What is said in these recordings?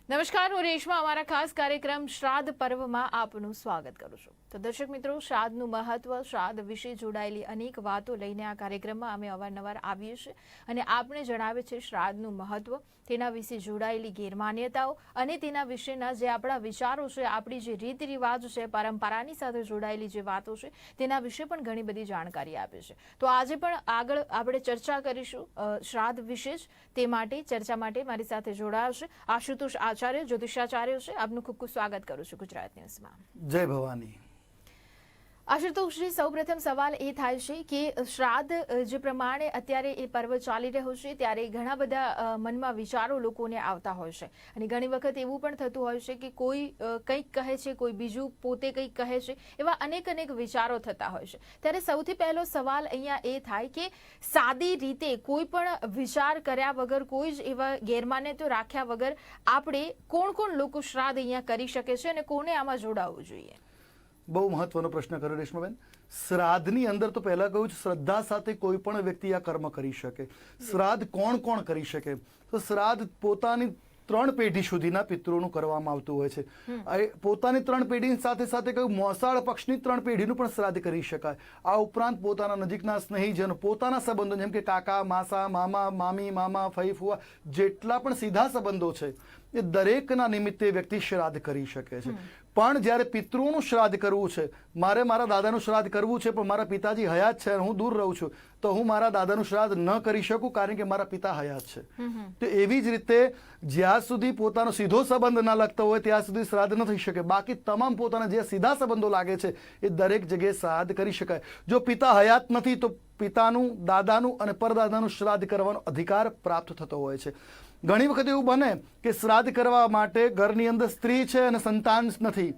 નમસ્કાર, હું રેશમા અમારા ખાસ કાર્યક્રમ શ્રાદ્ધ પર્વમાં આપનું સ્વાગત કરું છું. તો દર્શક મિત્રો, શ્રાદ્ધનું મહત્વ, શ્રાદ્ધ વિશે જોડાયેલી અનેક વાતો લઈને આ કાર્યક્રમમાં અમે અવારનવાર આવીએ છીએ અને આપણે જણાવે છે શ્રાદ્ધનું મહત્વ, તેના વિશે જોડાયેલી ગેરમાન્યતાઓ અને તેના વિશેના જે આપણા વિચારો છે, આપણી જે રીત રિવાજ છે, પરંપરાની સાથે જોડાયેલી જે વાતો છે, તેના વિશે પણ ઘણી બધી જાણકારી આપે છે. તો આજે પણ આગળ આપણે ચર્ચા કરીશું શ્રાદ્ધ વિશે જ. તે માટે ચર્ચા માટે મારી સાથે જોડાયા છે આશુતોષ આચાર્ય, જ્યોતિષાચાર્ય છે. આપનું ખૂબ ખૂબ સ્વાગત કરું છું ગુજરાત ન્યૂઝમાં. જય ભવાની. આશુતોષજી, સૌપ્રથમ સવાલ એ થાય છે કે શ્રાદ્ધ જે પ્રમાણે અત્યારે એ પર્વ ચાલી રહ્યો છે ત્યારે ઘણા બધા મનમાં વિચારો લોકોને આવતા હોય છે અને ઘણી વખત એવું પણ થતું હોય છે કે કોઈ કંઈક કહે છે, કોઈ બીજું પોતે કંઈક કહે છે, એવા અનેક વિચારો થતા હોય છે. ત્યારે સૌથી પહેલો સવાલ અહીંયા એ થાય કે સાદી રીતે કોઈ પણ વિચાર કર્યા વગર, કોઈ જ એવા ગેરમાન્યતા રાખ્યા વગર આપણે કોણ લોકો શ્રાદ્ધ અહીંયા કરી શકે છે અને કોને આમાં જોડાવવું જોઈએ? બહુ મહત્વનો પ્રશ્ન કર્યો રેશમાબેન. શ્રાદ્ધની અંદર તો પહેલા કહ્યું છે, શ્રદ્ધા સાથે કોઈ પણ વ્યક્તિ આ કર્મ કરી શકે. શ્રાદ્ધ કોણ કરી શકે? તો શ્રાદ્ધ પોતાની 3 પેઢી સુધીના પિતૃઓનું કરવામાં આવતું હોય છે. પોતાની 3 પેઢીની સાથે સાથે કહ્યું મોસાળ પક્ષની 3 પેઢીનું પણ શ્રાદ્ધ કરી શકાય. આ ઉપરાંત પોતાના નજીકના સ્નેહીજનો, પોતાના સંબંધો જેમ કે કાકા, માસા, મામા, મામી, મામા, ફઈ, ફુવા, જેટલા પણ સીધા સંબંધો છે એ દરેકના નિમિત્તે વ્યક્તિ શ્રાદ્ધ કરી શકે છે. પણ જ્યારે પિતૃઓનું શ્રાદ્ધ કરવું છે, મારે મારા દાદાનું શ્રાદ્ધ કરવું છે પણ મારા પિતાજી હયાત છે અને હું દૂર રહું છું, તો હું મારા દાદાનું શ્રાદ્ધ ન કરી શકું કારણ કે મારા પિતા હયાત છે. તો એવી જ રીતે જ્યાં સુધી પોતાનો સીધો સંબંધ ના લાગતો હોય ત્યાં સુધી શ્રાદ્ધ ન થઈ શકે. બાકી તમામ પોતાના જે સીધા સંબંધો લાગે છે એ દરેક જગ્યાએ શ્રાદ્ધ કરી શકાય. જો પિતા હયાત નથી તો પિતાનું, દાદાનું અને પરદાદાનું શ્રાદ્ધ કરવાનો અધિકાર પ્રાપ્ત થતો હોય છે. ઘણી વખત એવું બને કે શ્રાદ્ધ કરવા માટે ઘરની અંદર સ્ત્રી છે અને સંતાન નથી,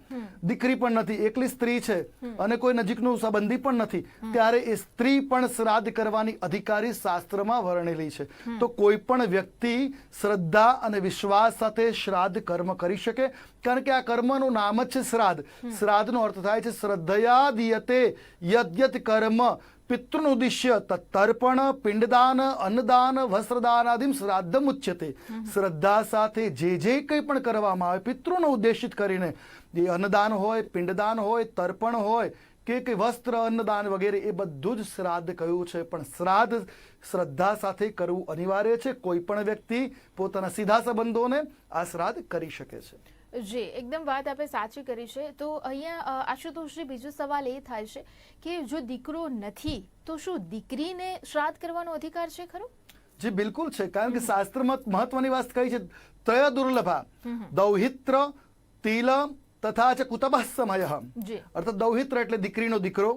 દીકરી પણ નથી, એકલી સ્ત્રી છે અને કોઈ નજીકનું સંબંધી પણ નથી, ત્યારે એ સ્ત્રી પણ શ્રાદ્ધ કરવાની અધિકારી શાસ્ત્રમાં વર્ણેલી છે. તો કોઈ પણ વ્યક્તિ શ્રદ્ધા અને વિશ્વાસ સાથે શ્રાદ્ધ કર્મ કરી શકે, કારણ કે આ કર્મનું નામ જ છે શ્રાદ્ધ. શ્રાદ્ધનો અર્થ થાય છે શ્રદ્ધયા દીયતે યદ્યત કર્મ પિતૃનુદ્દિશ્ય તર્પણ, પિંડદાન, અન્નદાન, વસ્ત્રદાન આદિ શ્રાદ્ધમ ઉચ્યતે. શ્રદ્ધા સાથે જે કંઈ પણ કરવામાં આવે પિતૃને ઉદ્દેશિત કરીને, એ અન્નદાન હોય, પિંડદાન હોય, તર્પણ હોય કે વસ્ત્ર, અન્નદાન વગેરે, એ બધું જ શ્રાદ્ધ કહ્યું છે. પણ શ્રાદ્ધ શ્રદ્ધા સાથે કરવું અનિવાર્ય છે. કોઈ પણ વ્યક્તિ પોતાના સીધા સંબંધોને આ શ્રાદ્ધ કરી શકે છે. જી, એકદમ વાત આપણે સાચી કરી છે. તો અહીંયા આશુતોષજી, બીજો સવાલ એ થાય છે કે જો દીકરો નથી તો શું દીકરીને શ્રાદ્ધ કરવાનો અધિકાર છે ખરો? જી બિલકુલ છે, કારણ કે શાસ્ત્રમાં મહત્વની વાત કહી છે, ત્રય દુર્લભા દૌહિત્ર, તિલ તથા ચ કુતબઃ સમય. અર્થાત દૌહિત્ર એટલે દીકરીનો દીકરો,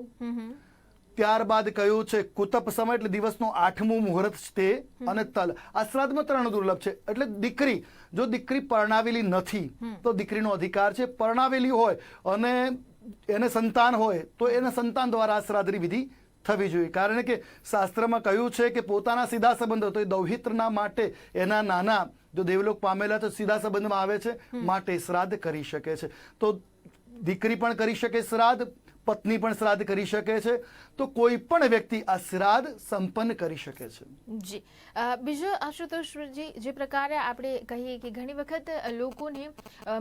ત્યારબાદ કહ્યું છે કુતપ સમય એટલે દિવસનો 8મું મુહૂર્ત તે, અને તલ. આ શ્રાદ્ધમાં 3 દુર્લભ છે. એટલે દીકરી, જો દીકરી પરણાવેલી નથી તો દીકરીનો અધિકાર છે. પરણાવેલી હોય અને એને સંતાન હોય તો એના સંતાન દ્વારા આ શ્રાદ્ધની વિધિ થવી જોઈએ. કારણ કે શાસ્ત્રમાં કહ્યું છે કે પોતાના સીધા સંબંધો, તો એ દૌહિત્રના માટે એના નાના જો દેવલોક પામેલા તો સીધા સંબંધમાં આવે છે, માટે શ્રાદ્ધ કરી શકે છે. તો દીકરી પણ કરી શકે શ્રાદ્ધ, પત્ની પણ શ્રાદ્ધ કરી શકે છે. તો કોઈ પણ વ્યક્તિ આ શ્રાદ્ધ સંપન્ન કરી શકે છે. જી, બીજો આશુતોષજી, જે પ્રકારે આપણે કહીએ કે ઘણી વખત લોકોને,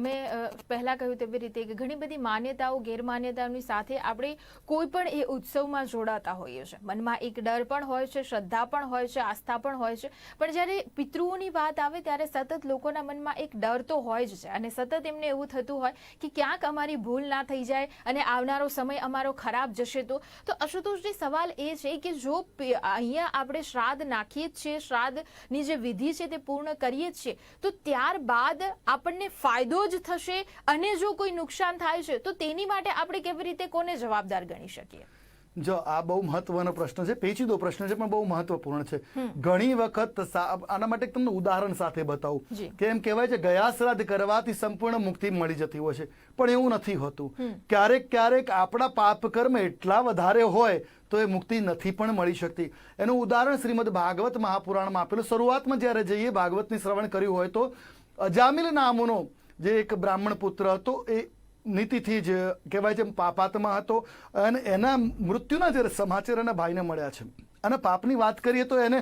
મેં પહેલા કહ્યું તેવી રીતે, કે ઘણી બધી માન્યતાઓ, ગેરમાન્યતાઓની સાથે આપણે કોઈ પણ એ ઉત્સવમાં જોડાતા હોઈએ છીએ. મનમાં એક ડર પણ હોય છે, શ્રદ્ધા પણ હોય છે, આસ્થા પણ હોય છે. પણ જ્યારે પિતૃઓની વાત આવે ત્યારે સતત લોકોના મનમાં એક ડર તો હોય જ છે અને સતત એમને એવું થતું હોય કે ક્યાંક અમારી ભૂલ ના થઈ જાય અને આવનારો સમય અમારો ખરાબ જશે. તો આશુતોષજી, સવાલ એ છે કે જો અહીંયા આપણે શ્રાદ્ધ નાખીએ જ છીએ, શ્રાદ્ધની જે વિધિ છે તે પૂર્ણ કરીએ જ છીએ, તો ત્યારબાદ આપણને ફાયદો જ થશે અને જો કોઈ નુકસાન થાય છે તો તેની માટે આપણે કેવી રીતે કોને જવાબદાર ગણી શકીએ? જો આ બહુ મહત્વનો પ્રશ્ન છે, પેચીદો પ્રશ્ન છે પણ બહુ મહત્વપૂર્ણ છે. ઘણી વખત આના માટે તમને ઉદાહરણ સાથે બતાવું કે એમ કહેવાય છે ગયા શ્રાદ્ધ કરવાથી સંપૂર્ણ મુક્તિ મળી જતી હોય છે, પણ એવું નથી હોતું. ક્યારેક આપણા પાપ કર્મ એટલા વધારે હોય તો એ મુક્તિ નથી પણ મળી શકતી. એનું ઉદાહરણ શ્રીમદ ભાગવત મહાપુરાણમાં આપેલું. શરૂઆતમાં જ્યારે જઈએ ભાગવતની શ્રવણ કર્યું હોય તો અજામિલ નામનો જે એક બ્રાહ્મણ પુત્ર હતો, એ નીતિથી જ કહેવાય છે પાપાત્મા હતો અને એના મૃત્યુના જ્યારે સમાચાર એના ભાઈને મળ્યા છે. અને પાપની વાત કરીએ તો એને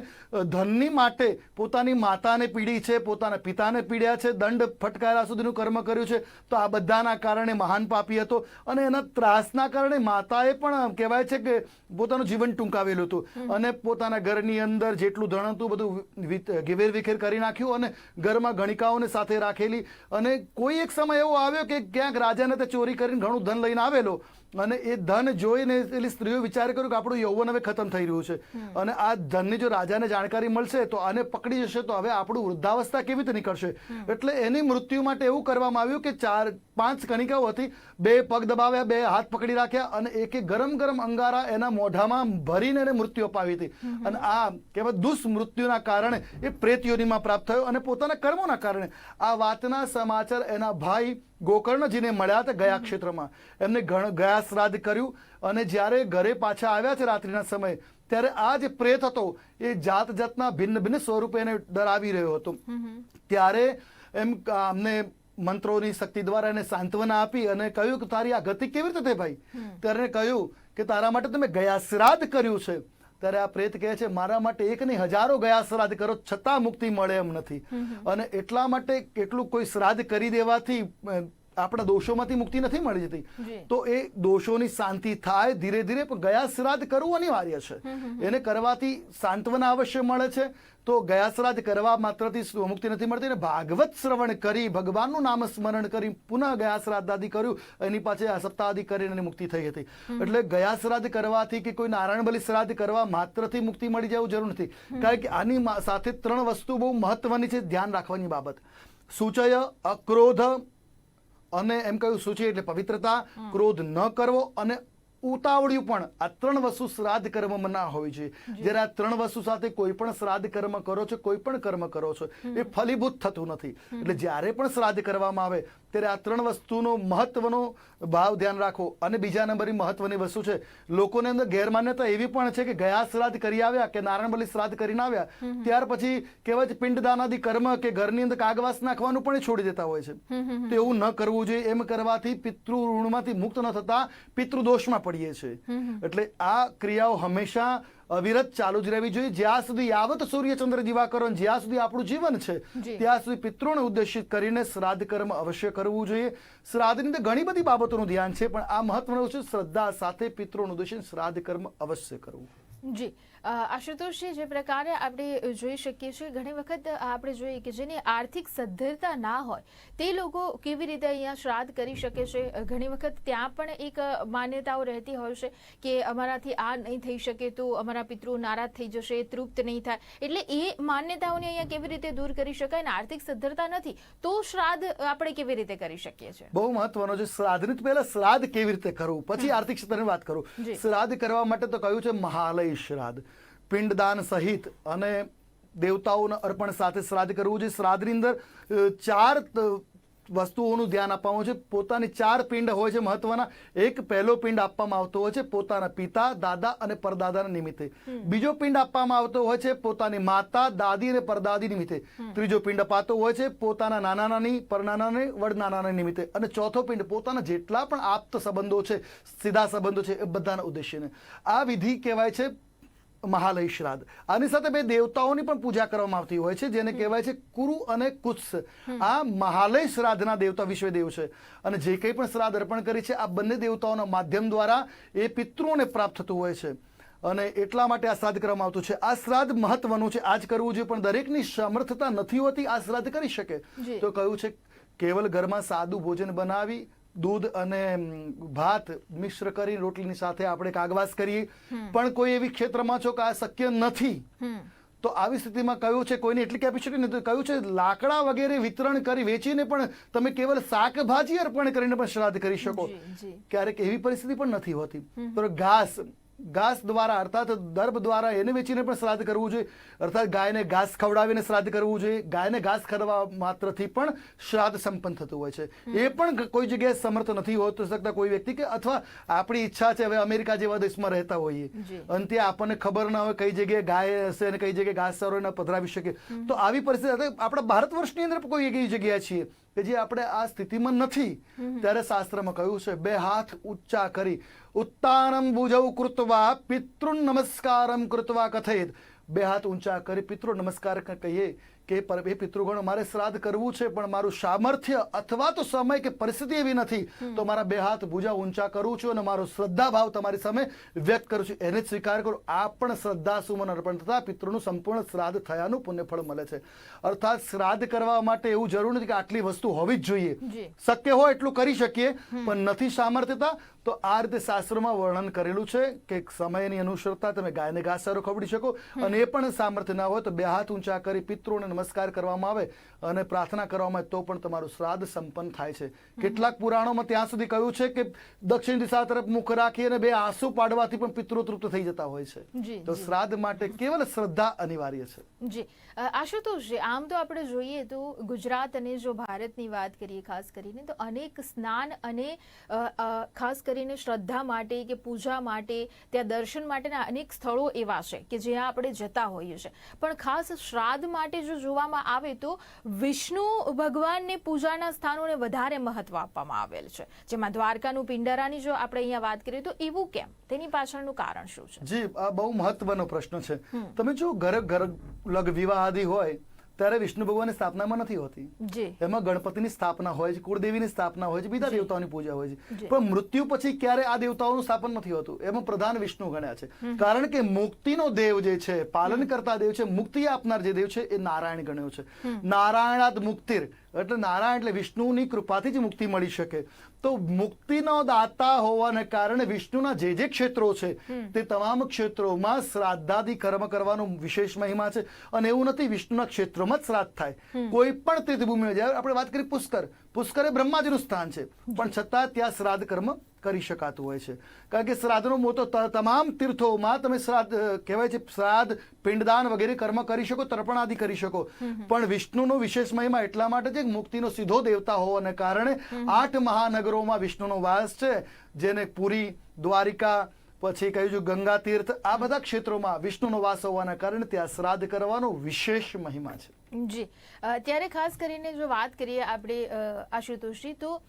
ધનની માટે પોતાની માતાને પીડી છે, પોતાના પિતાને પીડ્યા છે, દંડ ફટકાર્યા સુધીનું કર્મ કર્યું છે. તો આ બધાના કારણે મહાન પાપી હતો અને એના ત્રાસના કારણે માતાએ પણ કહેવાય છે કે પોતાનું જીવન ટૂંકાવેલું હતું અને પોતાના ઘરની અંદર જેટલું ધન હતું બધું વેર વિખેર કરી નાખ્યું અને ઘરમાં ગણિકાઓને સાથે રાખેલી. અને કોઈ એક સમય એવો આવ્યો કે ક્યાંક રાજાને તે ચોરી કરીને ઘણું ધન લઈને આવેલો અને એ ધન જોઈને પેલી સ્ત્રીઓ વિચાર કર્યો કે આપણું યૌવન હવે ખતમ થઈ રહ્યું છે અને આ ધનની જો રાજાને જાણકારી મળશે તો આને પકડી જશે તો હવે આપણું વૃદ્ધાવસ્થા કેવી રીતે નીકળશે. એટલે એની મૃત્યુ માટે એવું કરવામાં આવ્યું કે 4-5 કણિકાઓ હતી, 2 પગ દબાવ્યા, 2 હાથ પકડી રાખ્યા અને એક ગરમ ગરમ અંગારા એના મોઢામાં ભરીને એને મૃત્યુ અપાવી હતી. અને આ કહેવાય દુષ્મૃત્યુના કારણે એ પ્રેત યોનિમાં પ્રાપ્ત થયો અને પોતાના કર્મોના કારણે. આ વાતના સમાચાર એના ભાઈ ગોકર્ણજીને મળ્યા હતા ગયા ક્ષેત્રમાં. એમને ગયા શ્રાદ્ધ કર્યું અને જ્યારે ઘરે પાછા આવ્યા છે રાત્રિના સમયે ત્યારે આ જે પ્રેત હતો એ જાત જાતના ભિન્ન ભિન્ન સ્વરૂપે એને ડરાવી રહ્યો હતો. ત્યારે એમ અમને મંત્રોની શક્તિ દ્વારા એને સાંત્વના આપી અને કહ્યું કે તારી આ ગતિ કેવી રીતે થઈ ભાઈ. ત્યારે એને કહ્યું કે તારા માટે તમે ગયા શ્રાદ્ધ કર્યું છે. ત્યારે આ પ્રેત કહે છે મારા માટે એક નહીં હજારો ગયા શ્રાદ્ધ કરો છતાં મુક્તિ મળે એમ નથી. અને એટલા માટે કેટલું કોઈ શ્રાદ્ધ કરી દેવાથી આપણા દોષોમાંથી મુક્તિ નથી મળી જતી. તો એ દોષોની શાંતિ થાય ધીરે ધીરે, પણ ગયા શ્રાદ્ધ કરવું અનિવાર્ય છે. એને કરવાથી સાંત્વના અવશ્ય મળે છે. તો ગયા શ્રાદ્ધ કરવા માત્રથી મુક્તિ નથી મળતી. અને ભાગવત શ્રવણ કરી ભગવાનનું નામ સ્મરણ કરી પુનઃ ગયા શ્રાદ્ધ આદિ કર્યું, એની પાછળ આ સપ્તાહ આદિ કરીને મુક્તિ થઈ હતી. એટલે ગયા શ્રાદ્ધ કરવાથી કે કોઈ નારાયણ બલિ શ્રાદ્ધ કરવા માત્રથી મુક્તિ મળી જવું જરૂર નથી. કારણ કે આની સાથે 3 વસ્તુ બહુ મહત્વની છે, ધ્યાન રાખવાની બાબત. સૂચય, અક્રોધ અને એમ કહ્યું સૂચિ એટલે પવિત્રતા, ક્રોધ ન કરવો અને ઉતાવળ્યું પણ. આ 3 વસ્તુ શ્રાદ્ધ કર્મમાં ના હોવી જોઈએ. જ્યારે આ 3 વસ્તુ સાથે કોઈ પણ શ્રાદ્ધ કર્મ કરો છો, કોઈ પણ કર્મ કરો છો એ ફલીભૂત થતું નથી. એટલે જ્યારે પણ શ્રાદ્ધ કરવામાં આવે ત્યારે આ 3 વસ્તુનો મહત્વનો ભાવ ધ્યાન રાખો. અને બીજા નંબરની મહત્વની વસ્તુ છે, લોકોને અંદર ગેરમાન્યતા એવી પણ છે કે ગયા શ્રાદ્ધ કરી આવ્યા કે નારાયણ બલિ શ્રાદ્ધ કરીને આવ્યા ત્યાર પછી કહેવાય છે પિંડદાન આદિ કર્મ કે ઘરની અંદર કાગવાસ નાખવાનું પણ છોડી દેતા હોય છે. તો એવું ન કરવું જોઈએ. એમ કરવાથી પિતૃ ઋણમાંથી મુક્ત ન થતા પિતૃદોષમાં પડીએ છીએ. એટલે આ ક્રિયાઓ હંમેશા અવિરત ચાલુ જ રહેવી જોઈએ જ્યાં સુધી યાવત સૂર્યચંદ્ર દિવાકરો, જ્યાં સુધી આપણું જીવન છે ત્યાં સુધી પિતૃને ઉદ્દેશિત કરીને શ્રાદ્ધ કર્મ અવશ્ય કરવું જોઈએ. શ્રાદ્ધની અંદર ઘણી બધી બાબતોનું ધ્યાન છે, પણ આ મહત્વનું છે શ્રદ્ધા સાથે પિતૃનું ઉદ્દેશિત શ્રાદ્ધ કર્મ અવશ્ય કરવું. જી આશુતોષજી, જે પ્રકારે આપણે જોઈ શકીએ છીએ ઘણી વખત આપણે જોઈએ કે જેની આર્થિક સદ્ધરતા ના હોય તે લોકો કેવી રીતે અહીંયા શ્રાદ્ધ કરી શકે છે. ઘણી વખત ત્યાં પણ એક માન્યતાઓ રહેતી હોય છે કે અમારાથી આ નહીં થઈ શકે તો અમારા પિતૃ નારાજ થઈ જશે, તૃપ્ત નહીં થાય. એટલે એ માન્યતાઓને અહીંયા કેવી રીતે દૂર કરી શકાય અને આર્થિક સદ્ધરતા નથી તો શ્રાદ્ધ આપણે કેવી રીતે કરી શકીએ છીએ? બહુ મહત્વનો છે. શ્રાદ્ધની પહેલા શ્રાદ્ધ કેવી રીતે કરવું, પછી આર્થિક સદ્ધરની વાત કરું. શ્રાદ્ધ કરવા માટે તો કહ્યું છે મહાલય શ્રાદ્ધ, પિંડદાન સહિત અને દેવતાઓના અર્પણ સાથે શ્રાદ્ધ કરવું છે. શ્રાદ્ધની અંદર 4 વસ્તુઓનું ધ્યાન આપવામાં છે. પોતાની 4 પિંડ હોય છે મહત્વના. એક પહેલો પિંડ આપવામાં આવતો હોય છે પોતાના પિતા, દાદા અને પરદાદાના નિમિત્તે. બીજો પિંડ આપવામાં આવતો હોય છે પોતાની માતા, દાદી અને પરદાદી નિમિત્તે. ત્રીજો પિંડ અપાતો હોય છે પોતાના નાના નાની, પરનાના અને વડનાના નિમિત્તે. અને ચોથો પિંડ પોતાના જેટલા પણ આપ્ત સંબંધો છે, સીધા સંબંધો છે એ બધાના ઉદ્દેશ્યને. આ વિધિ કહેવાય છે મહાલય શ્રાદ્ધ. આની સાથે 2 દેવતાઓની પણ પૂજા કરવામાં આવતી હોય છે જેને કહેવાય છે કુરુ અને કુત્સ. આ મહાલય શ્રાદ્ધના દેવતા વિશ્વદેવ છે અને જે કંઈ પણ શ્રાદ્ધ અર્પણ કરી છે આ બંને દેવતાઓના માધ્યમ દ્વારા એ પિતૃઓને પ્રાપ્ત થતું હોય છે અને એટલા માટે આ શ્રાદ્ધ કરવામાં આવતું છે. આ શ્રાદ્ધ મહત્વનું છે, આ જ કરવું જોઈએ, પણ દરેકની સમર્થતા નથી હોતી આ શ્રાદ્ધ કરી શકે. તો કહ્યું છે કેવલ ઘરમાં સાદું ભોજન બનાવી દૂધ અને ભાત મિશ્ર કરી રોટલીની સાથે આપણે કાગવાસ કરીએ, પણ કોઈ એવી ક્ષેત્રમાં છો કે આ શક્ય નથી તો આવી સ્થિતિમાં કહ્યું છે કોઈને એટલી કેપેસિટી નથી, કહ્યું છે લાકડા વગેરે વિતરણ કરી વેચીને પણ તમે કેવલ શાકભાજી અર્પણ કરીને પણ શ્રાદ્ધ કરી શકો. ક્યારેક એવી પરિસ્થિતિ પણ નથી હોતી તો ઘાસ દ્વારા અર્થાત દર્ભ દ્વારા એને વેચીને પણ શ્રાદ્ધ કરવું જોઈએ. અર્થાત ગાયને ઘાસ ખવડાવીને શ્રાદ્ધ કરવું જોઈએ. ગાયને ઘાસ ખવડાવવા માત્રથી પણ શ્રાદ્ધ સંપન્ન થતું હોય છે. એ પણ કોઈ જગ્યાએ સમર્થ નથી હોતો શકતા કોઈ વ્યક્તિ કે અથવા આપણી ઈચ્છા છે હવે અમેરિકા જેવા દેશમાં રહેતા હોઈએ અને ત્યાં આપણને ખબર ના હોય કઈ જગ્યાએ ગાય હશે અને કઈ જગ્યાએ ઘાસ ચારો પધરાવી શકે તો આવી પરિસ્થિતિ આપણા ભારત વર્ષની અંદર કોઈ એવી જગ્યા છીએ કે જે આપણે આ સ્થિતિમાં નથી, ત્યારે શાસ્ત્રમાં કહ્યું છે 2 હાથ ઊંચા કરી ઉત્તાનમ ભુજૌ કૃત્વા પિતૃન નમસ્કારમ કૃત્વા કથેત, 2 હાથ ઊંચા કરી પિતૃ નમસ્કાર કહીએ કે એ પિતૃગણ મારે શ્રાદ્ધ કરવું છે પણ મારું સામર્થ્ય અથવા તો સમય કે પરિસ્થિતિ એવી નથી, તો મારા 2 હાથ ભુજા ઊંચા કરું છું અને મારો શ્રદ્ધા ભાવ તમારી સામે વ્યક્ત કરું છું, એને જ સ્વીકાર કરો. આ પણ શ્રદ્ધા સુમન અર્પણ થતા પિતૃનું સંપૂર્ણ શ્રાદ્ધ થયાનું પુણ્યફળ મળે છે. અર્થાત શ્રાદ્ધ કરવા માટે એવું જરૂર નથી કે આટલી વસ્તુ હોવી જ જોઈએ, શક્ય હોય એટલું કરી શકીએ, પણ નથી સામર્થ્યતા તો આ રીતે શાસ્ત્રોમાં વર્ણન કરેલું છે કે સમયની અનુસરતા તમે ગાયને ઘાસચારો ખવડી શકો, અને એ પણ સામર્થ્ય ના હોય તો 2 હાથ ઊંચા કરી પિતૃને નમસ્કાર કરવામાં આવે અને પ્રાર્થના કરવામાં આવે તો પણ તમારું શ્રાદ્ધ સંપન્ન થાય છે. કેટલાક પુરાણોમાં ત્યાં સુધી કહ્યું છે કે દક્ષિણ દિશા તરફ મુખ રાખી અને 2 આંસુ પાડવાથી પણ પિતૃ તૃપ્ત થઈ જતા હોય છે. તો શ્રાદ્ધ માટે કેવલ શ્રદ્ધા અનિવાર્ય છે. જી આશુતોષજી, આમ તો આપણે જોઈએ તો ગુજરાત અને જો ભારતની વાત કરીએ ખાસ કરીને તો અનેક સ્નાન અને ખાસ કરીને શ્રદ્ધા માટે કે પૂજા માટે ત્યાં દર્શન માટેના અનેક સ્થળો એવા છે કે જ્યાં આપણે જતા હોઈએ છીએ, પણ ખાસ શ્રાદ્ધ માટે જો જોવામાં આવે તો વિષ્ણુ ભગવાનને પૂજાના સ્થાનોને વધારે મહત્વ આપવામાં આવેલ છે, જેમાં દ્વારકાનું પિંડારાની જો આપણે અહીંયા વાત કરીએ તો એવું કેમ, તેની પાછળનું કારણ શું છે? જી, આ બહુ મહત્વનો પ્રશ્ન છે. તમે જો ઘર લગ વિવાહ આદિ હોય ત્યારે વિષ્ણુ ભગવાનની સ્થાપનામાં નથી હોતી, એમાં ગણપતિની સ્થાપના હોય છે, કુળદેવીની સ્થાપના હોય છે, બીજા દેવતાઓની પૂજા હોય છે, પણ મૃત્યુ પછી ક્યારે આ દેવતાઓનું સ્થાપન નથી હોતું. એમાં પ્રધાન વિષ્ણુ ગણ્યા છે, કારણ કે મુક્તિનો દેવ જે છે, પાલન કરતા દેવ છે, મુક્તિ આપનાર જે દેવ છે એ નારાયણ ગણ્યો છે. નારાયણાદ મુક્તિર એટલે નારાયણ એટલે વિષ્ણુની કૃપાથી જ મુક્તિ મળી શકે. તો મુક્તિનો દાતા હોવાને કારણે વિષ્ણુના જે જે ક્ષેત્રો છે તે તમામ ક્ષેત્રોમાં શ્રાદ્ધાદિ કર્મ કરવાનો વિશેષ મહિમા છે. અને એવું નથી વિષ્ણુના ક્ષેત્રોમાં જ શ્રાદ્ધ થાય, કોઈ પણ તીર્થભૂમિ જ્યારે આપણે વાત કરીએ પુષ્કર એ બ્રહ્માજીનું સ્થાન છે, પણ છતાં ત્યાં શ્રાદ્ધ કર્મ કરી શકાતું હોય છે. કારણ કે શ્રાદ્ધનો મોટો તમામ તીર્થોમાં તમે શ્રાદ્ધ કહેવાય છે, શ્રાદ્ધ પિંડદાન વગેરે કર્મ કરી શકો, તર્પણ આદિ કરી શકો, પણ વિષ્ણુનો વિશેષ મહિમા એટલા માટે છે મુક્તિનો સીધો દેવતા હોવાને કારણે 8 મહાનગરોમાં વિષ્ણુનો વાસ છે, જેને પુરી, દ્વારિકા, પછી કહ્યું છું ગંગા તીર્થ, આ બધા ક્ષેત્રોમાં વિષ્ણુનો વાસ હોવાના કારણે ત્યાં શ્રાદ્ધ કરવાનો વિશેષ મહિમા છે. જી, ત્યારે ખાસ કરીને જો વાત કરીએ આપણે આશુતોષજી તો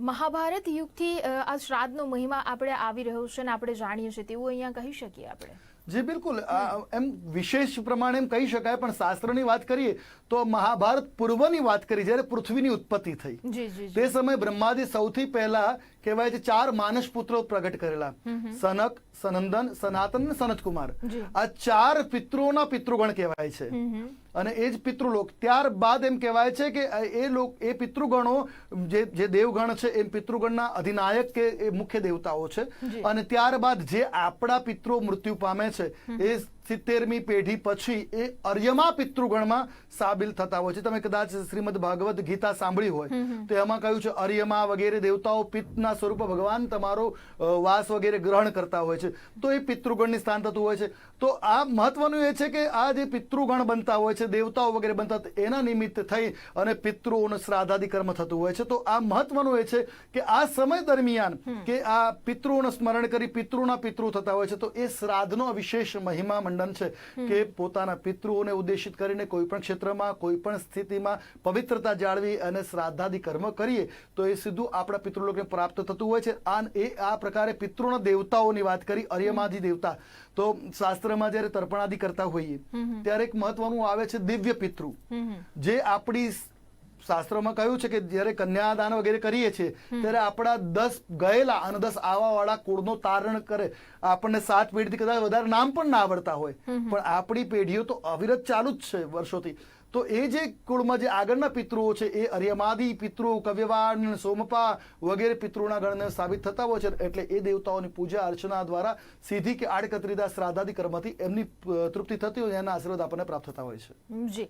મહાભારત યુગથી આ શ્રાદ્ધનો મહિમા આપણે આવી રહ્યો છે અને આપણે જાણીએ છીએ તેવું અહીંયા કહી શકીએ આપણે? જી બિલકુલ, એમ વિશેષ પ્રમાણે એમ કહી શકાય, પણ શાસ્ત્રની વાત કરીએ તો મહાભારત પૂર્વની વાત કરી, જ્યારે પૃથ્વીની ઉત્પત્તિ થઈ તે સમયે બ્રહ્માજી સૌથી પહેલા કહેવાય છે 4 માનસ પુત્રો પ્રગટ કરેલા, સનક, સનંદન, સનાતન અને સનતકુમાર. આ 4 પિતૃઓના પિતૃગણ કહેવાય છે અને એ જ પિતૃલોક. ત્યારબાદ એમ કહેવાય છે કે એ પિતૃગણો જે દેવગણ છે એ પિતૃગણના અધિનાયક કે એ મુખ્ય દેવતાઓ છે. અને ત્યારબાદ જે આપણા પિતૃ મૃત્યુ પામે છે એ 70મી પેઢી પછી એ અર્યમા પિતૃગણમાં સાબિલ થતા હોય છે. તમે કદાચ શ્રીમદ ભાગવત ગીતા સાંભળી હોય તો એમાં કહ્યું છે અર્યમા વગેરે દેવતાઓ પિત્તના સ્વરૂપે ભગવાન તમારો વાસ વગેરે ગ્રહણ કરતા હોય છે, તો એ પિતૃગણની સ્થાન થતું હોય છે. તો આ મહત્વનું એ છે કે આ જે પિતૃગણ બનતા હોય છે, દેવતાઓ વગેરે બનતા, એના નિમિત્ત થઈ અને પિતૃઓનું શ્રાદ્ધાદિ કર્મ થતું હોય છે. તો આ મહત્વનું એ છે કે આ સમય દરમિયાન કે આ પિતૃઓનું સ્મરણ કરી પિતૃના પિતૃ થતા હોય છે, તો એ શ્રાદ્ધનો વિશેષ મહિમા મંડન છે કે પોતાના પિતૃઓને ઉદ્દેશિત કરીને કોઈ પણ ક્ષેત્રમાં કોઈ પણ સ્થિતિમાં પવિત્રતા જાળવી અને શ્રાદ્ધાદિ કર્મ કરીએ તો એ સીધું આપણા પિતૃલોકને પ્રાપ્ત થતું હોય છે. આ પ્રકારે પિતૃના દેવતાઓની વાત કરી, અર્યમાજી દેવતા. તો શાસ્ત્રમાં જ્યારે તર્પણાદિ કરતા હોઈએ ત્યારે એક મહત્વનું આવે છે દિવ્ય પિતૃ, જે આપણી શાસ્ત્રોમાં કહ્યું છે કે જ્યારે કન્યાદાન વગેરે કરીએ છીએ ત્યારે આપણા 10 ગયેલા અને 10 આવા વાળા કુળનો તારણ કરે. આપણને 7 પેઢીથી કદાચ વધારે નામ પણ ના આવડતા હોય, પણ આપણી પેઢીઓ તો અવિરત ચાલુ જ છે વર્ષોથી. તો એ જે કુળમાં જે આગળના પિતૃઓ છે એ અર્યમાદી પિતૃ, કવ્યવાન, સોમપા વગેરે પિતૃના ગણને સાબિત થતા હોય છે. એટલે એ દેવતાઓની પૂજા અર્ચના દ્વારા સીધી કે આડકતરીદા શ્રાદ્ધાદિ કર્મથી એમની તૃપ્તિ થતી હોય, એના આશીર્વાદ આપણને પ્રાપ્ત થતા હોય છે. જી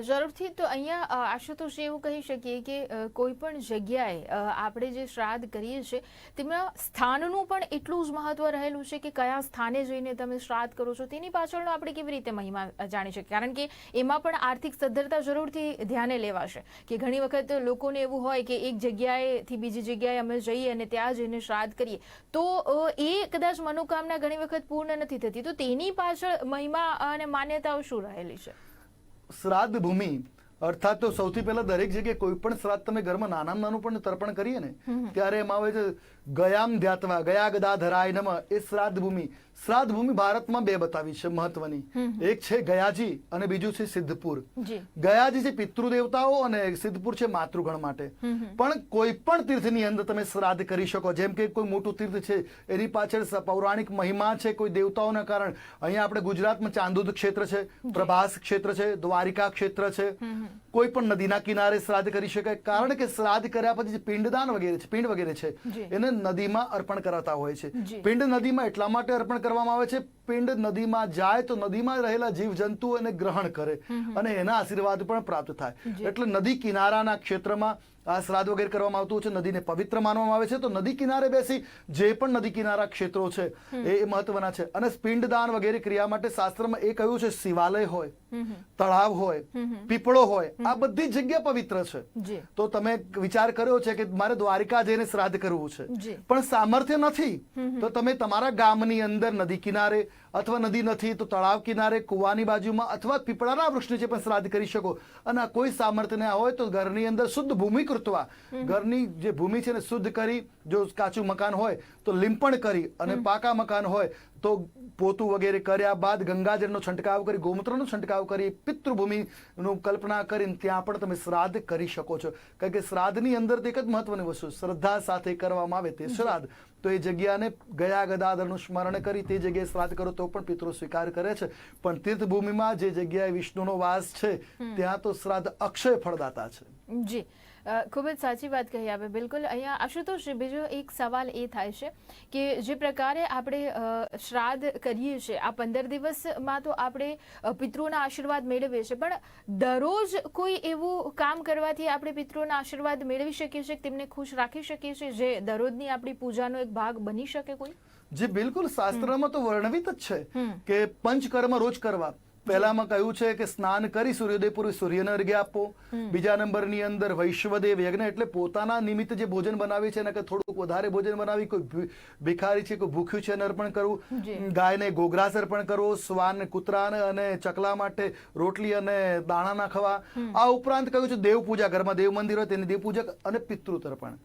જરૂરથી. તો અહીંયા આશુતોષ એવું કહી શકીએ કે કોઈ પણ જગ્યાએ આપણે જે શ્રાદ્ધ કરીએ છીએ તેમાં સ્થાનનું પણ એટલું જ મહત્વ રહેલું છે કે કયા સ્થાને જઈને તમે શ્રાદ્ધ કરો છો તેની પાછળનો આપણે કેવી રીતે મહિમા જાણી શકીએ? કારણ કે એમાં પણ આર્થિક સદ્ધરતા જરૂરથી ધ્યાને લેવાશે કે ઘણી વખત લોકોને એવું હોય કે એક જગ્યાએથી બીજી જગ્યાએ અમે જઈએ અને ત્યાં જઈને શ્રાદ્ધ કરીએ તો એ કદાચ મનોકામના ઘણી વખત પૂર્ણ નથી થતી. તો તેની પાછળ મહિમા અને માન્યતાઓ શું રહેલી છે? શ્રાદ્ધ ભૂમિ અર્થાત તો સૌથી પહેલા દરેક જગ્યાએ કોઈ પણ શ્રાદ્ધ તમે ઘરમાં નાનામાં નાનું પણ તર્પણ કરીએ ને ત્યારે એમાં આવે છે ગયામ ધ્યાત્વા ગયા ગદા ધરાય નમ, એ શ્રાદ્ધ ભૂમિ. શ્રાદ્ધ ભૂમિ ભારતમાં બે બતાવી છે મહત્વની. એક છે ગયાજી અને બીજું છે સિદ્ધપુર. જી ગયાજી છે પિતૃદેવતાઓ અને સિદ્ધપુર છે માતૃગણ માટે. પણ કોઈ પણ તીર્થની અંદર તમે શ્રાદ્ધ કરી શકો. જેમ કે કોઈ મોટું તીર્થ છે એની પાછળ પૌરાણિક મહિમા છે કોઈ દેવતાઓના કારણ. અહીંયા આપણે ગુજરાતમાં ચાંદોદ ક્ષેત્ર છે, પ્રભાસ ક્ષેત્ર છે, દ્વારિકા ક્ષેત્ર છે. કોઈ પણ નદીના કિનારે શ્રાદ્ધ કરી શકાય. કારણ કે શ્રાદ્ધ કર્યા પછી જે પિંડદાન વગેરે છે, પિંડ વગેરે છે, એને નદીમાં અર્પણ કરાતા હોય છે. પિંડ નદીમાં એટલા માટે અર્પણ કરવામાં આવે છે, પિંડ નદીમાં જાય તો નદીમાં રહેલા જીવ જંતુઓ એને ગ્રહણ કરે અને એના આશીર્વાદ પણ પ્રાપ્ત થાય. એટલે નદી કિનારાના ક્ષેત્રમાં આ શ્રાદ્ધ વગેરે કરવામાં આવતું છે. નદીને પવિત્ર માનવામાં આવે છે. તો નદી કિનારે બેસી જે પણ નદી કિનારા ક્ષેત્રો છે એ મહત્વના છે. અને પિંડદાન વગેરે ક્રિયા માટે શાસ્ત્રમાં એ કહ્યું છે શિવાલય હોય, તળાવ હોય, પીપળો હોય, આ બધી જગ્યા પવિત્ર છે. તો તમે વિચાર કર્યો છે કે મારે દ્વારિકા જઈને શ્રાદ્ધ કરવું છે પણ સામર્થ્ય નથી, તો તમે તમારા ગામની અંદર નદી કિનારે અથવા નદી નથી તો તળાવ કિનારે, કુવાની બાજુમાં અથવા પીપળાના વૃક્ષ નીચે પણ શ્રાદ્ધ કરી શકો. અને કોઈ સામર્થ્ય ના હોય તો ઘરની અંદર શુદ્ધ ભૂમિ કૃત્વા, ઘરની જે ભૂમિ છે ને શુદ્ધ કરી, જો કાચું મકાન હોય તો લીંપણ કરી, અને પાકા મકાન હોય તો પોતું વગેરે કર્યા બાદ ગંગાજળનો છંટકાવ કરી, ગૌમૂત્રનો છંટકાવ કરી, પિતૃભૂમિનું કલ્પના કરીને ત્યાં પણ તમે શ્રાદ્ધ કરી શકો છો. કારણ કે શ્રાદ્ધની અંદર એક જ મહત્વની વસ્તુ શ્રદ્ધા સાથે કરવામાં આવે તે શ્રાદ્ધ. તો એ જગ્યાને ગયા ગદાધરનું સ્મરણ કરી તે જગ્યાએ શ્રાદ્ધ કરો તો પણ પિતૃ સ્વીકાર કરે છે. પણ તીર્થભૂમિમાં જે જગ્યાએ વિષ્ણુનો વાસ છે ત્યાં તો શ્રાદ્ધ અક્ષય ફળદાતા છે. જી ખૂબ જ સાચી વાત કહી આપે. બિલકુલ. અહીંયા આશુતોષ, બીજો એક સવાલ એ થાય છે કે જે પ્રકારે આપણે શ્રાદ્ધ કરીએ છીએ આ 15 દિવસમાં તો આપણે પિતૃના આશીર્વાદ મેળવીએ છીએ, પણ દરરોજ કોઈ એવું કામ કરવાથી આપણે પિતૃના આશીર્વાદ મેળવી શકીએ છીએ, તેમને ખુશ રાખી શકીએ છીએ, જે દરરોજની આપણી પૂજાનો એક ભાગ બની શકે કોઈ? જે બિલકુલ શાસ્ત્રમાં તો વર્ણવિત જ છે કે પંચકર્મ રોજ કરવા. પહેલામાં કહ્યું છે કે સ્નાન કરી સૂર્યોદય પૂર્વે સૂર્યને અર્ઘ્ય આપો. બીજા નંબરની અંદર વૈશ્વદેવ યજ્ઞ એટલે પોતાના નિમિત્તે જે ભોજન બનાવે છે એને થોડુંક વધારે ભોજન બનાવી, કોઈ ભિખારી છે, કોઈ ભૂખ્યું છે એને અર્પણ કરવું, ગાયને ગોગ્રાસ અર્પણ કરવો, શ્વાન, કૂતરાને અને ચકલા માટે રોટલી અને દાણા નાખવા. આ ઉપરાંત કહ્યું છે દેવ પૂજા, ઘરમાં દેવ મંદિર હોય તેની દેવ પૂજા અને પિતૃ તર્પણ.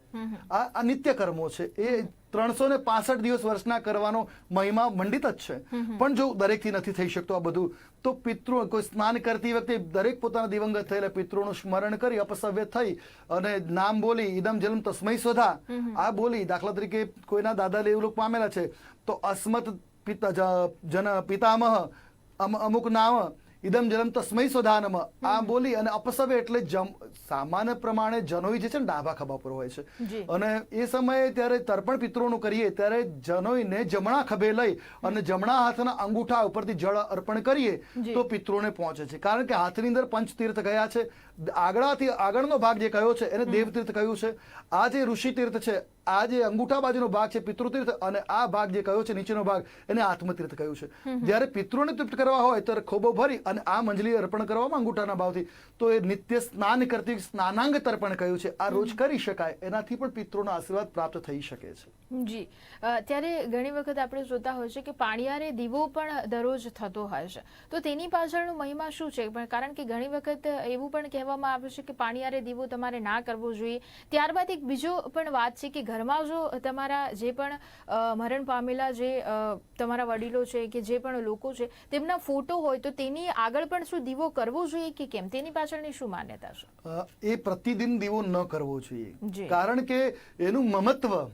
આ નિત્ય કર્મો છે. એ 365 દિવસ વર્ષના કરવાનો મહિમા મંડિત જ છે. પણ જો દરેકથી નથી થઈ શકતો આ બધું, તો પિતૃ કોઈ સ્નાન કરતી વખતે દરેક પોતાના દિવંગત થયેલા પિતૃનું સ્મરણ કરી અપસવ્ય થઈ અને નામ બોલી ઇદમ જલમ તસ્મૈ સ્વધા આ બોલી. દાખલા તરીકે કોઈના દાદા દેવલોક પામેલા છે તો અસ્મત જન પિતામહ અમુક નામ ઇદમ જલમ તસ્મૈ સ્વધાનમ આ બોલી અને અપસવ્ય એટલે સામાન્ય પ્રમાણે જનોઈ જે છે ને ડાબા ખભા પર હોય છે. અને એ સમયે ત્યારે તર્પણ પિતૃનું કરીએ ત્યારે જનોઈને જમણા ખભે લઈ અને જમણા હાથના અંગૂઠા ઉપરથી જળ અર્પણ કરીએ તો પિતૃને પહોંચે છે. કારણ કે હાથની અંદર પંચતીર્થ ગયા છે. આગળનો ભાગ જે કયો છે એને દેવતીર્થ કહ્યું છે. આ જે ઋષિ તીર્થ છે, આ જે અંગૂઠા બાજુનો ભાગ છે પિતૃતીર્થ, અને આ ભાગ જે કયો છે નીચેનો ભાગ એને આત્મતીર્થ કહ્યું છે. જ્યારે પિતૃને તૃપ્ત કરવા હોય ત્યારે ખોબો ભરી અને આ મંજલી અર્પણ કરવામાં અંગૂઠાના ભાવથી, તો એ નિત્ય સ્નાન કરતી સ્નાનાંગ તર્પણ કહ્યું છે. આ રોજ કરી શકાય, એનાથી પણ પિતૃનો આશીર્વાદ પ્રાપ્ત થઈ શકે છે. જી. ત્યારે ઘણી વખત આપણે જોતા હોય છે કે પાણિયારે દીવો પણ દરરોજ થતો હોય છે, તો તેની પાછળનો મહિમા શું છે? પણ કારણ કે ઘણી વખત એવું પણ કહેવામાં આવે છે કે પાણિયારે દીવો તમારે ના કરવો જોઈએ. ત્યારબાદ એક બીજો પણ વાત છે કે ઘરમાં જો તમારા જે પણ મરણ પામેલા જે તમારા વડીલો છે કે જે પણ લોકો છે તેમના ફોટો હોય તો તેની આગળ પણ શું દીવો કરવો જોઈએ કે કેમ? તેની પાછળની શું માન્યતા છે? એ પ્રતિદિન દીવો ન કરવો જોઈએ. કારણ કે એનું મમત્વ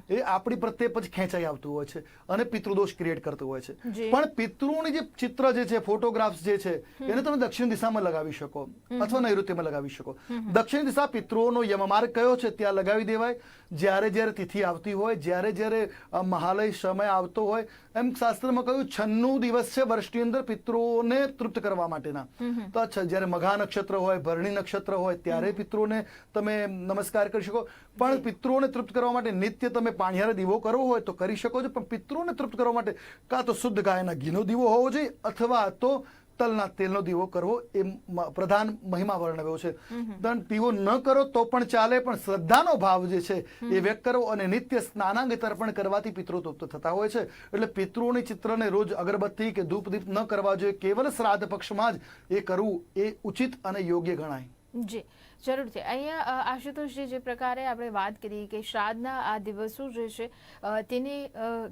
એ આપણી પ્રત્યે પછી ખેંચાઈ આવતું હોય છે અને પિતૃદોષ ક્રિએટ કરતું હોય છે. પણ પિતૃની જે ચિત્ર જે છે, ફોટોગ્રાફ્સ જે છે, એને તમે દક્ષિણ દિશામાં લગાવી શકો અથવા નૈઋત્યમાં લગાવી શકો. દક્ષિણ દિશા પિતૃઓનો યમમાર્ગ કયો છે ત્યાં લગાવી દેવાય. જ્યારે જ્યારે તિથિ આવતી હોય, જ્યારે જ્યારે મહાલય સમય આવતો હોય, એમ શાસ્ત્રમાં કહ્યું 96 દિવસ છે વર્ષની અંદર પિતૃઓને તૃપ્ત કરવા માટેના. તો જ્યારે મઘા નક્ષત્ર હોય, ભરણી નક્ષત્ર હોય ત્યારે પિતૃઓને તમે નમસ્કાર કરી શકો. પણ પિતૃઓને તૃપ્ત કરવા માટે નિત્ય તમે પાણિયારે દીવો કરવો હોય તો કરી શકો છો. પણ પિતૃઓને તૃપ્ત કરવા માટે કાં તો શુદ્ધ ગાયના ઘીનો દીવો હોવો જોઈએ અથવા તો તલના તેલનો દીવો કરવો એ પ્રધાન મહિમા વર્ણવ્યો છે. પણ દીવો ન કરો તો પણ ચાલે, પણ શ્રદ્ધાનો ભાવ જે છે એ વ્યક્ત કરો, અને નિત્ય સ્નાનાંગ તર્પણ કરવાથી પિતૃ તૃપ્ત થતા હોય છે. એટલે પિતૃઓની ચિત્રને રોજ અગરબત્તી કે ધૂપ દીપ ન કરવા જોઈએ, કેવલ શ્રાદ્ધ પક્ષમાં જ એ કરવું એ ઉચિત અને યોગ્ય ગણાય. જી જરૂરથી. અહીંયા આશુતોષજી જે પ્રકારે આપણે વાત કરી કે શ્રાદ્ધના આ દિવસો જે છે તેને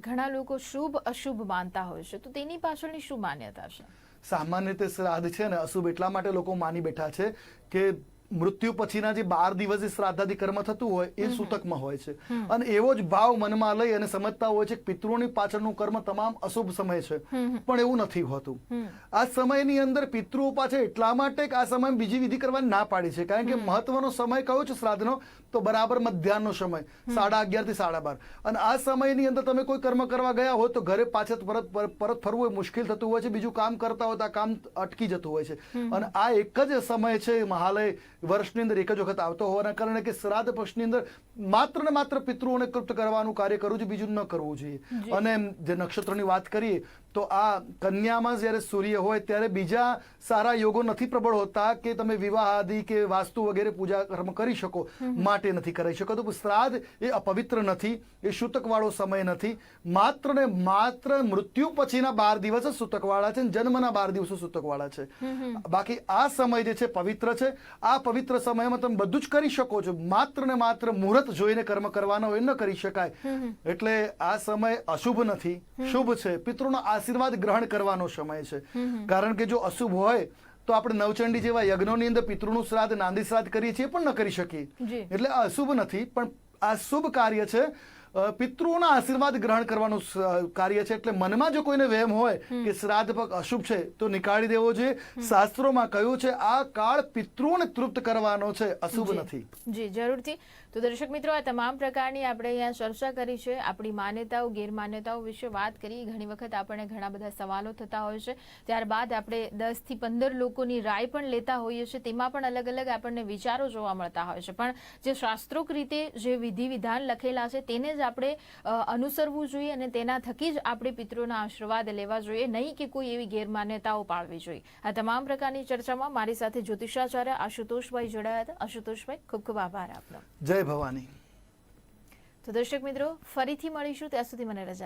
ઘણા લોકો શુભ અશુભ માનતા હોય છે, તો તેની પાછળની શું માન્યતા છે? સામાન્ય રીતે શ્રાદ્ધ છે ને અશુભ એટલા માટે લોકો માની બેઠા છે કે મૃત્યુ પછીના જે 12 દિવસ જે શ્રાદ્ધાદિ કર્મ થતું હોય એ સૂતકમાં હોય છે, અને એવો જ ભાવ મનમાં લઈ અને સમજતા હોય છે કે પિતૃઓની પાછળનું કર્મ તમામ અશુભ સમય છે, પણ એવું નથી હોતું. આ સમયની અંદર પિતૃઓ પાછળ એટલા માટે કે આ સમય બીજી વિધિ કરવાની ના પાડી છે, કારણ કે મહત્વનો સમય કયો છે શ્રાદ્ધનો? તો બરાબર મધ્યાહનનો સમય 11:30 થી 12:30, અને આ સમયની અંદર તમે કોઈ કર્મ કરવા ગયા હો તો ઘરે પાછળ પરત ફરવું એ મુશ્કેલ થતું હોય છે, બીજું કામ કરતા હોય તો આ કામ અટકી જતું હોય છે. અને આ એક જ સમય છે મહાલય વર્ષની અંદર એક જ વખત આવતો હોવાના કારણે કે શ્રાદ્ધ પક્ષની અંદર માત્ર ને માત્ર પિતૃઓને તૃપ્ત કરવાનું કાર્ય કરવું જોઈએ, બીજું ન કરવું જોઈએ. અને જે નક્ષત્રોની વાત કરીએ તો આ કન્યામાં જ્યારે સૂર્ય હોય ત્યારે બીજા સારા યોગો નથી પ્રબળ હોતા કે તમે વિવાહ આદિ કે વાસ્તુ વગેરે પૂજા કર્મ કરી શકો, માટે નથી કરી શકતો. શ્રાદ્ધ એ અપવિત્ર નથી, એ સૂતકવાળો સમય નથી, માત્ર ને માત્ર મૃત્યુ પછીના 12 દિવસ જ સૂતકવાળા છે, જન્મના 12 દિવસો સૂતકવાળા છે. બાકી આ સમય જે છે પવિત્ર છે. આ પવિત્ર સમયમાં તમે બધું જ કરી શકો છો, માત્ર ને માત્ર મુહૂર્ત જોઈને કર્મ કરવાનો હોય ન કરી શકાય. એટલે આ સમય અશુભ નથી, શુભ છે. પિતૃનો આશીર્વાદ ગ્રહણ કરવાનો સમય છે. કારણ કે જો અશુભ હોય તો આપણે નવચંડી જેવા યજ્ઞોની અંદર પિતૃનું શ્રાદ્ધ, નાંદી શ્રાદ્ધ કરીએ છીએ પણ ન કરી શકીએ. એટલે આ અશુભ નથી, પણ આ શુભ કાર્ય છે. પિતૃઓના આશીર્વાદ ગ્રહણ કરવાનું કાર્ય છે. એટલે મનમાં જો કોઈને વહેમ હોય કે શ્રાદ્ધ પગ અશુભ છે તો નીકાળી દેવો જોઈએ. શાસ્ત્રોમાં કહ્યું છે આ કાળ પિતૃઓને તૃપ્ત કરવાનો છે, અશુભ નથી. જી જરૂરથી. તો દર્શક મિત્રો, આ તમામ પ્રકારની આપણે અહીંયા ચર્ચા કરી છે, આપણી માન્યતાઓ ગેરમાન્યતાઓ વિશે વાત કરી. ઘણી વખત આપણને ઘણા બધા સવાલો થતા હોય છે, ત્યારબાદ આપણે 10 થી 15 લોકોની રાય પણ લેતા હોઈએ છીએ, તેમાં પણ અલગ અલગ આપણને વિચારો જોવા મળતા હોય છે. પણ જે શાસ્ત્રોક રીતે જે વિધિ વિધાન લખેલા છે તેને જ આપણે અનુસરવું જોઈએ, અને તેના થકી જ આપણે પિતૃના આશીર્વાદ લેવા જોઈએ, નહીં કે કોઈ એવી ગેરમાન્યતાઓ પાળવી જોઈએ. આ તમામ પ્રકારની ચર્ચામાં મારી સાથે જ્યોતિષાચાર્ય આશુતોષભાઈ જોડાયા હતા. આશુતોષભાઈ, ખૂબ ખૂબ આભાર આપનો. જય ભવાની. તો દર્શક મિત્રો, ફરીથી મળીશું, ત્યાં સુધી મને રજા.